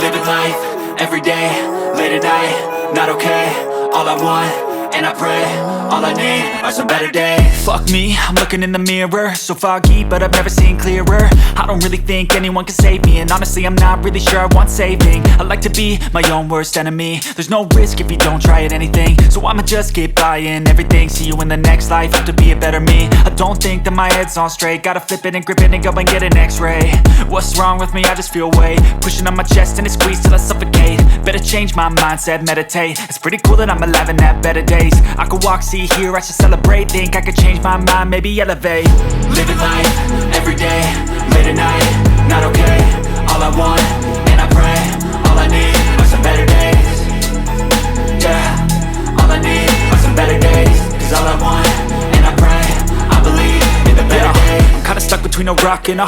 Living life, everyday, late at night, not okay. All I want, and I pray, all I need are some better days. Fuck me, I'm looking in the mirror, so foggy, but I've never seen clearer. I don't really think anyone can save me, and honestly I'm not really sure I want saving. I like to be my own worst enemy. There's no risk if you don't try at anything, so I'ma just keep buying everything. See you in the next life, have to be a better me. I don't think that my head's on straight, gotta flip it and grip it and go and get an x-ray. What's wrong with me? I just feel weight pushing on my chest and it squeezes till I suffocate. Better change my mindset, meditate. It's pretty cool that I'm alive and have better days. I could walk, see, hear, I should celebrate. Think I could change my mind, maybe elevate. Living life, everyday, late at night, not okay. All I want, and I pray, all I need are some better days. Yeah, all I need are some better days. Cause all I want, and I pray, I believe in the better days. I'm kinda stuck between a rock and a